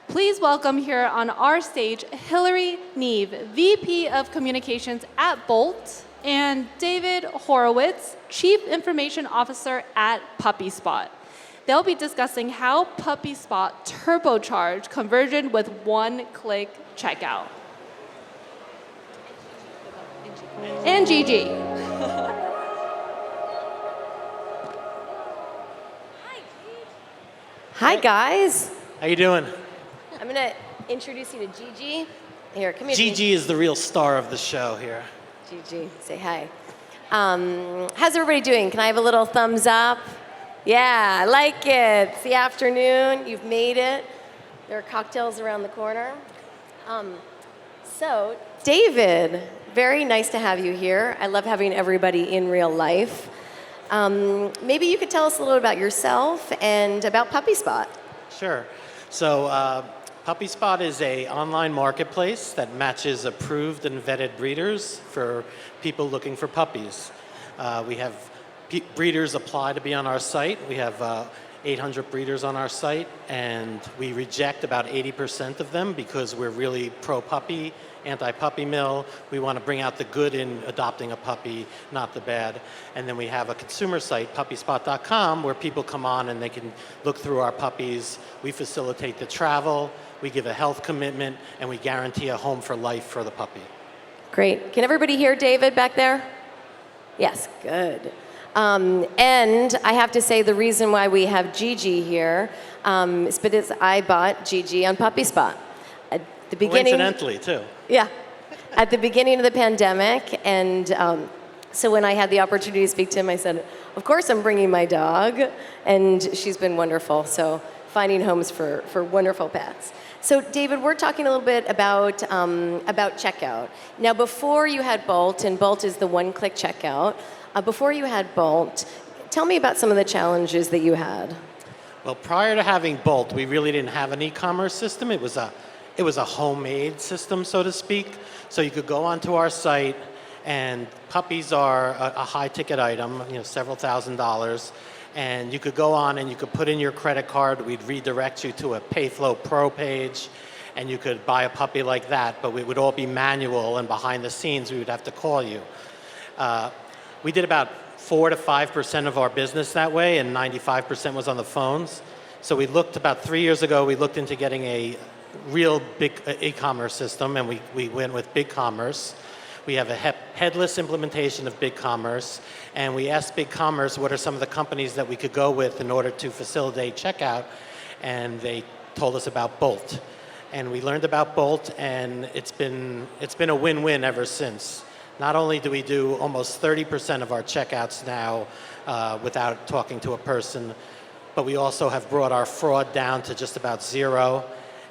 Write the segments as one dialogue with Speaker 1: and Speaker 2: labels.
Speaker 1: Please welcome here on our stage, Hilary, Neve, VP of Communications at Bolt, and David Horowitz, Chief Information Officer at Puppyspot. They'll be discussing how Puppyspot turbocharged conversion with one-click checkout. And Gigi.
Speaker 2: Hi, guys.
Speaker 3: How you doing?
Speaker 2: I'm going to introduce you to Gigi. Here, come here.
Speaker 3: Gigi is the real star of the show here.
Speaker 2: Gigi, say hi. How's everybody doing? Can I have a little thumbs up? Yeah, I like it. It's the afternoon. You've made it. There are cocktails around the corner. So, David, very nice to have you here. I love having everybody in real life. Maybe you could tell us a little about yourself and about Puppyspot.
Speaker 3: Sure. So Puppyspot is an online marketplace that matches approved and vetted breeders for people looking for puppies. We have breeders apply to be on our site. We have 800 breeders on our site, and we reject about 80% of them because we're really pro-puppy, anti-puppy mill. We want to bring out the good in adopting a puppy, not the bad. And then we have a consumer site, puppyspot.com, where people come on and they can look through our puppies. We facilitate the travel, we give a health commitment, and we guarantee a home for life for the puppy.
Speaker 2: Great. Can everybody hear David back there? Yes, good. And I have to say the reason why we have Gigi here is because I bought Gigi on Puppyspot. At the beginning,
Speaker 3: coincidentally, too.
Speaker 2: Yeah, at the beginning of the pandemic, and so when I had the opportunity to speak to him, I said, of course I'm bringing my dog, and she's been wonderful, so finding homes for wonderful pets. So David, we're talking a little bit about checkout. Now before you had Bolt, and Bolt is the one-click checkout, before you had Bolt, tell me about some of the challenges that you had.
Speaker 3: Well, prior to having Bolt, we really didn't have an e-commerce system. It was a homemade system, so to speak. So you could go onto our site, and puppies are a high-ticket item, several $1,000s. And you could go on and you could put in your credit card. We'd redirect you to a PayFlow Pro page, and you could buy a puppy like that. But it would all be manual, and behind the scenes, we would have to call you. We did about 4 to 5% of our business that way, and 95% was on the phones. So we looked about 3 years ago. We looked into getting a real big e-commerce system, and we went with BigCommerce. We have a headless implementation of BigCommerce, and we asked BigCommerce what are some of the companies that we could go with in order to facilitate checkout, and they told us about Bolt. And we learned about Bolt, and it's been a win-win ever since. Not only do we do almost 30% of our checkouts now without talking to a person, but we also have brought our fraud down to just about zero,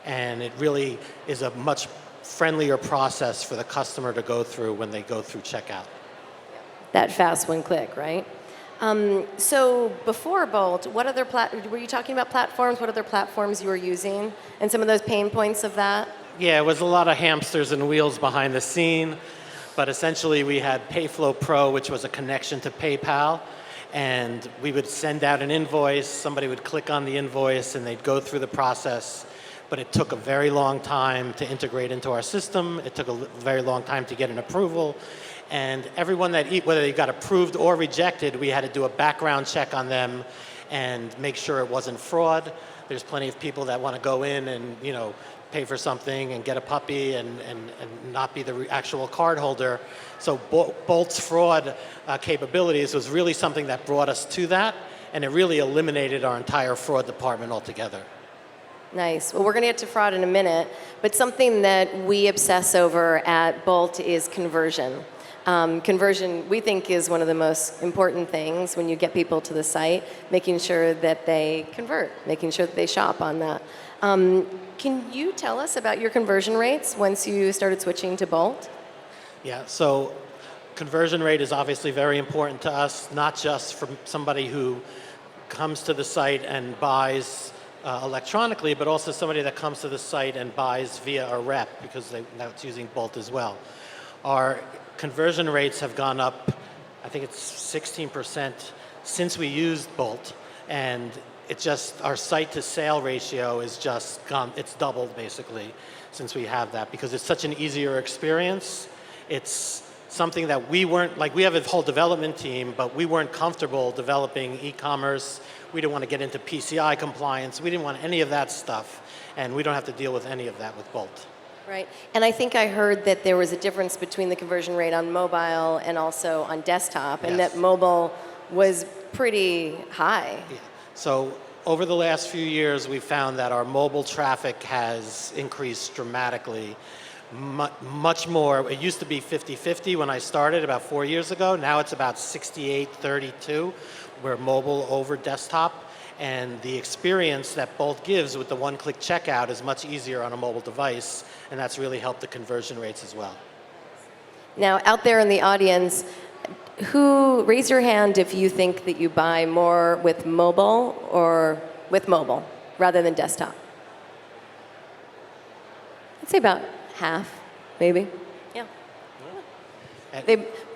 Speaker 3: and it really is a much friendlier process for the customer to go through when they go through checkout.
Speaker 2: That fast one click, right? So before Bolt, what other were you talking about platforms? What other platforms you were using, and some of those pain points of that?
Speaker 3: Yeah, it was a lot of hamsters and wheels behind the scene, but essentially we had PayFlow Pro, which was a connection to PayPal, and we would send out an invoice, somebody would click on the invoice, and they'd go through the process. But it took a very long time to integrate into our system. It took a very long time to get an approval. And everyone whether they got approved or rejected, we had to do a background check on them and make sure it wasn't fraud. There's plenty of people that want to go in and pay for something and get a puppy and not be the actual card holder. So Bolt's fraud capabilities was really something that brought us to that, and it really eliminated our entire fraud department altogether.
Speaker 2: Nice. Well, we're going to get to fraud in a minute, but something that we obsess over at Bolt is conversion. Conversion, we think, is one of the most important things when you get people to the site, making sure that they convert, making sure that they shop on that. Can you tell us about your conversion rates once you started switching to Bolt?
Speaker 3: Yeah, so conversion rate is obviously very important to us, not just from somebody who comes to the site and buys electronically, but also somebody that comes to the site and buys via a rep, because now it's using Bolt as well. Our conversion rates have gone up, I think it's 16% since we used Bolt, and it just, our site to sale ratio is just gone, it's doubled basically since we have that, because it's such an easier experience. It's something that we weren't, like we have a whole development team, but we weren't comfortable developing e-commerce. We didn't want to get into PCI compliance. We didn't want any of that stuff. And we don't have to deal with any of that with Bolt.
Speaker 2: Right. And I think I heard that there was a difference between the conversion rate on mobile and also on desktop, and
Speaker 3: Yes.
Speaker 2: that mobile was pretty high.
Speaker 3: Yeah. So over the last few years, we've found that our mobile traffic has increased dramatically. Much more. It used to be 50-50 when I started about 4 years ago. Now it's about 68-32. We're mobile over desktop. And the experience that Bolt gives with the one-click checkout is much easier on a mobile device, and that's really helped the conversion rates as well.
Speaker 2: Now, out there in the audience, raise your hand if you think that you buy more with mobile or with mobile rather than desktop. I'd say about half, maybe. Yeah.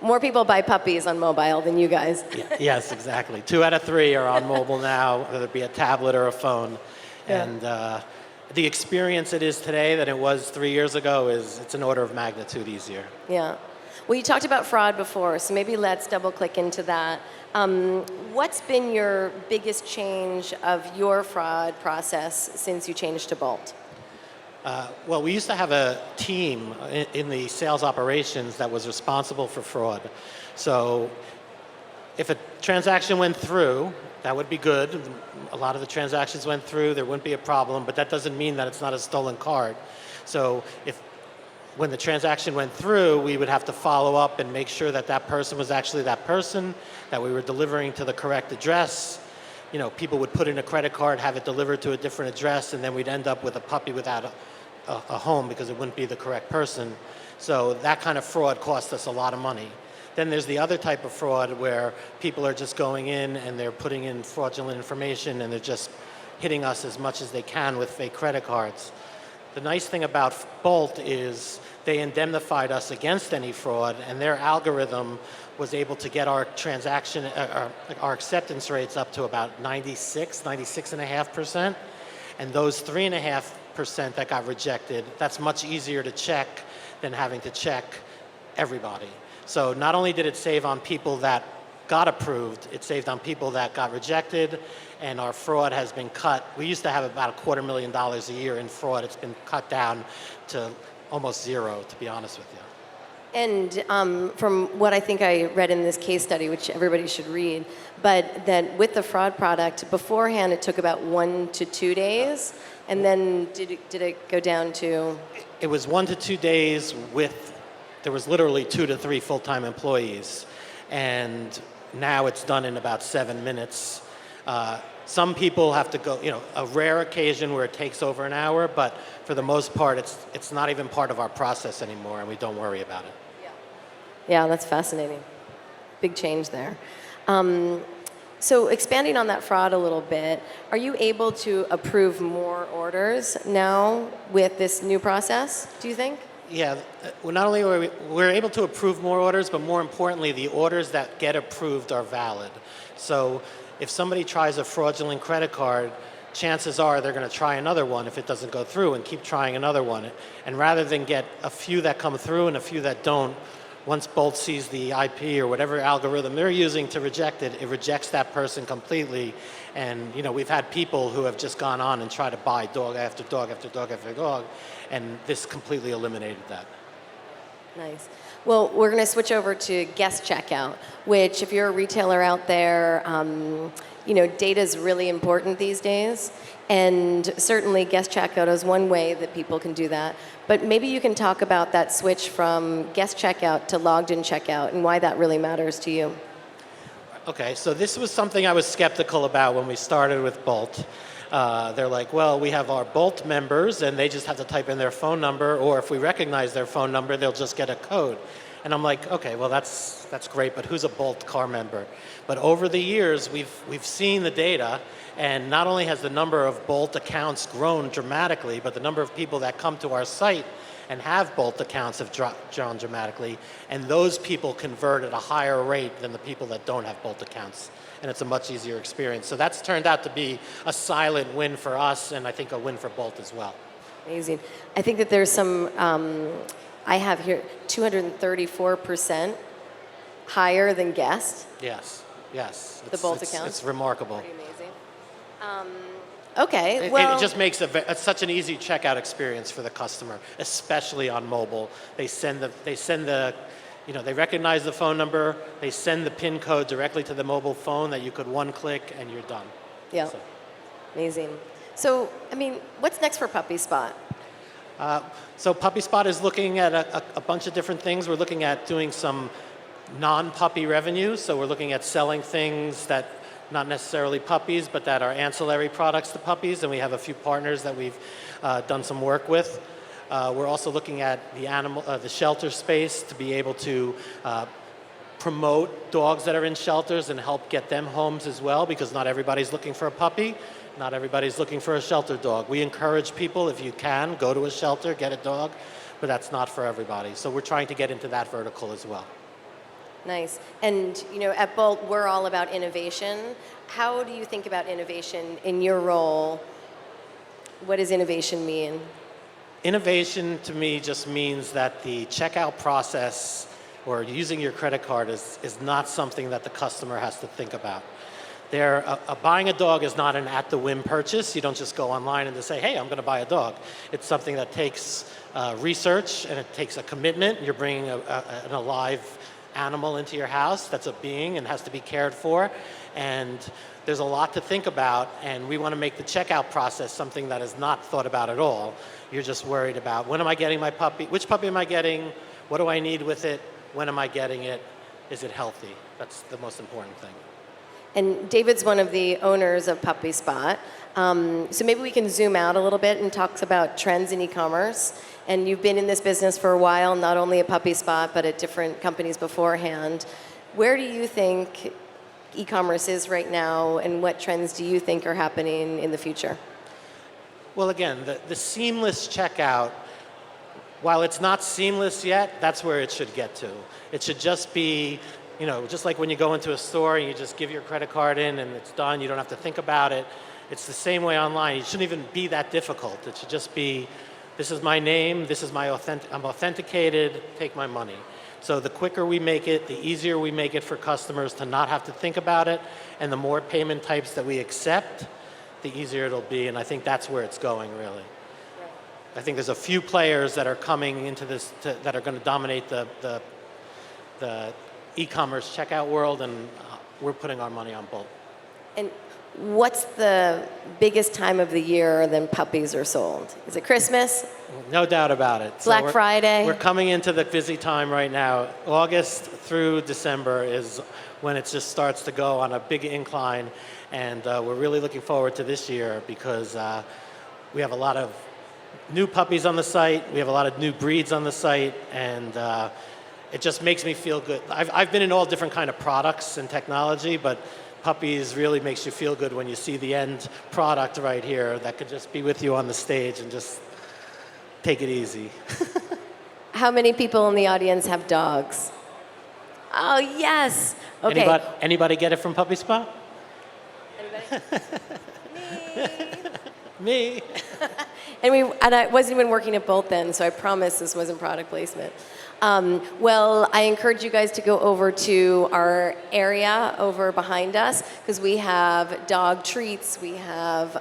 Speaker 2: More people buy puppies on mobile than you guys.
Speaker 3: Yes, exactly. 2 out of 3 are on mobile now, whether it be a tablet or a phone.
Speaker 2: Yeah.
Speaker 3: And the experience it is today than it was 3 years ago it's an order of magnitude easier.
Speaker 2: Yeah. Well, you talked about fraud before, so maybe let's double click into that. What's been your biggest change of your fraud process since you changed to Bolt?
Speaker 3: Well, we used to have a team in the sales operations that was responsible for fraud. So if a transaction went through, that would be good. A lot of the transactions went through, there wouldn't be a problem, but that doesn't mean that it's not a stolen card. So when the transaction went through, we would have to follow up and make sure that that person was actually that person, that we were delivering to the correct address. You know, people would put in a credit card, have it delivered to a different address, and then we'd end up with a puppy without a home because it wouldn't be the correct person. So that kind of fraud cost us a lot of money. Then there's the other type of fraud where people are just going in and they're putting in fraudulent information and they're just hitting us as much as they can with fake credit cards. The nice thing about Bolt is they indemnified us against any fraud, and their algorithm was able to get our transaction, our acceptance rates up to about 96.5%. And those 3.5% that got rejected, that's much easier to check than having to check everybody. So not only did it save on people that got approved, it saved on people that got rejected, and our fraud has been cut. We used to have about $250,000 a year in fraud. It's been cut down to almost zero, to be honest with you.
Speaker 2: And from what I think I read in this case study, which everybody should read, but that with the fraud product, beforehand it took about 1 to 2 days, and then did it go down to?
Speaker 3: It was 1 to 2 days there was literally 2 to 3 full-time employees. And now it's done in about 7 minutes. Some people have to go, a rare occasion where it takes over an hour, but for the most part, it's not even part of our process anymore, and we don't worry about it.
Speaker 2: Yeah, that's fascinating. Big change there. So expanding on that fraud a little bit, are you able to approve more orders now with this new process, do you think?
Speaker 3: Yeah, not only are we're able to approve more orders, but more importantly, the orders that get approved are valid. So if somebody tries a fraudulent credit card, chances are they're going to try another one if it doesn't go through and keep trying another one. And rather than get a few that come through and a few that don't, once Bolt sees the IP or whatever algorithm they're using to reject it, it rejects that person completely. And we've had people who have just gone on and tried to buy dog after dog after dog after dog, and this completely eliminated that.
Speaker 2: Nice. Well, we're going to switch over to guest checkout, which if you're a retailer out there, data is really important these days. And certainly guest checkout is one way that people can do that. But maybe you can talk about that switch from guest checkout to logged in checkout and why that really matters to you.
Speaker 3: Okay, so this was something I was skeptical about when we started with Bolt. They're like, well, we have our Bolt members and they just have to type in their phone number, or if we recognize their phone number, they'll just get a code. And I'm like, okay, well, that's great, but who's a Bolt car member? But over the years, we've seen the data, and not only has the number of Bolt accounts grown dramatically, but the number of people that come to our site and have Bolt accounts have drawn dramatically, and those people convert at a higher rate than the people that don't have Bolt accounts, and it's a much easier experience. So that's turned out to be a silent win for us, and I think a win for Bolt as well.
Speaker 2: Amazing. I think that there's some, I have here 234% higher than guessed.
Speaker 3: Yes, yes.
Speaker 2: The Bolt account.
Speaker 3: It's remarkable.
Speaker 2: Pretty amazing. Okay,
Speaker 3: It just makes such an easy checkout experience for the customer, especially on mobile. They recognize the phone number, they send the PIN code directly to the mobile phone that you could one click and you're done.
Speaker 2: Yeah, amazing. So, I mean, what's next for Puppyspot?
Speaker 3: So Puppyspot is looking at a bunch of different things. We're looking at doing some non-puppy revenue. So we're looking at selling things that not necessarily puppies, but that are ancillary products to puppies. And we have a few partners that we've done some work with. We're also looking at the shelter space to be able to promote dogs that are in shelters and help get them homes as well, because not everybody's looking for a puppy. Not everybody's looking for a shelter dog. We encourage people, if you can, go to a shelter, get a dog, but that's not for everybody. So we're trying to get into that vertical as well.
Speaker 2: Nice. And, you know, at Bolt, we're all about innovation. How do you think about innovation in your role? What does innovation mean? Innovation
Speaker 3: to me just means that the checkout process or using your credit card is not something that the customer has to think about. Buying a dog is not an at-the-whim purchase. You don't just go online and just say, hey, I'm going to buy a dog. It's something that takes research and it takes a commitment. You're bringing an alive animal into your house that's a being and has to be cared for. And there's a lot to think about, and we want to make the checkout process something that is not thought about at all. You're just worried about, when am I getting my puppy? Which puppy am I getting? What do I need with it? When am I getting it? Is it healthy? That's the most important thing.
Speaker 2: And David's one of the owners of Puppyspot. So maybe we can zoom out a little bit and talk about trends in e-commerce. And you've been in this business for a while, not only at Puppyspot, but at different companies beforehand. Where do you think e-commerce is right now, and what trends do you think are happening in the future?
Speaker 3: Well, again, the seamless checkout, while it's not seamless yet, that's where it should get to. It should just be, you know, just like when you go into a store and you just give your credit card in and it's done, you don't have to think about it. It's the same way online. It shouldn't even be that difficult. It should just be, this is my name, this is my I'm authenticated, take my money. So the quicker we make it, the easier we make it for customers to not have to think about it, and the more payment types that we accept, the easier it'll be, and I think that's where it's going, really. Right. I think there's a few players that are coming into this, that are going to dominate the e-commerce checkout world, and we're putting our money on Bolt. And
Speaker 2: what's the biggest time of the year when puppies are sold? Is it Christmas?
Speaker 3: No doubt about it.
Speaker 2: Black Friday?
Speaker 3: We're coming into the busy time right now. August through December is when it just starts to go on a big incline, and we're really looking forward to this year because we have a lot of new puppies on the site, we have a lot of new breeds on the site, and it just makes me feel good. I've been in all different kind of products and technology, but puppies really makes you feel good when you see the end product right here that could just be with you on the stage and just take it easy.
Speaker 2: How many people in the audience have dogs? Oh, yes. Okay.
Speaker 3: Anybody get it from Puppyspot?
Speaker 2: Anybody?
Speaker 3: Me.
Speaker 2: And I wasn't even working at Bolt then, so I promise this wasn't product placement. Well, I encourage you guys to go over to our area over behind us, because we have dog treats, we have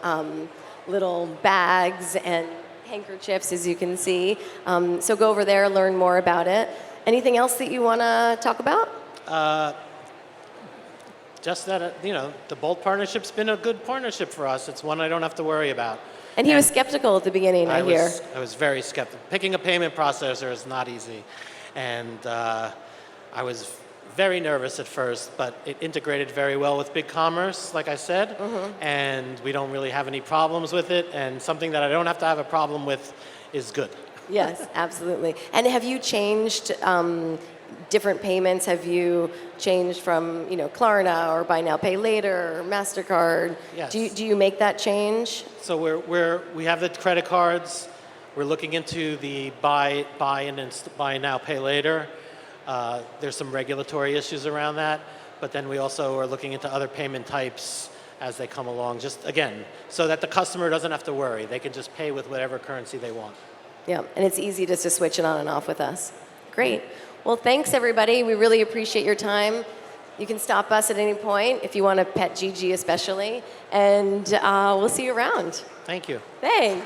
Speaker 2: little bags and handkerchiefs, as you can see. So go over there, learn more about it. Anything else that you want to talk about?
Speaker 3: Just that, the Bolt partnership's been a good partnership for us. It's one I don't have to worry about.
Speaker 2: And he was skeptical at the beginning, I hear.
Speaker 3: I was very skeptical. Picking a payment processor is not easy. And I was very nervous at first, but it integrated very well with BigCommerce, like I said. Mm-hmm. And we don't really have any problems with it. And something that I don't have to have a problem with is good.
Speaker 2: Yes, absolutely. And have you changed different payments? Have you changed from, Klarna or Buy Now, Pay Later or MasterCard?
Speaker 3: Yes.
Speaker 2: Do you make that change?
Speaker 3: So we have the credit cards. We're looking into the buy now, pay later. There's some regulatory issues around that, but then we also are looking into other payment types as they come along, just again, so that the customer doesn't have to worry. They can just pay with whatever currency they want.
Speaker 2: Yeah, and it's easy just to switch it on and off with us. Great. Well, thanks everybody. We really appreciate your time. You can stop us at any point if you want to pet Gigi especially, and we'll see you around.
Speaker 3: Thank you.
Speaker 2: Thanks.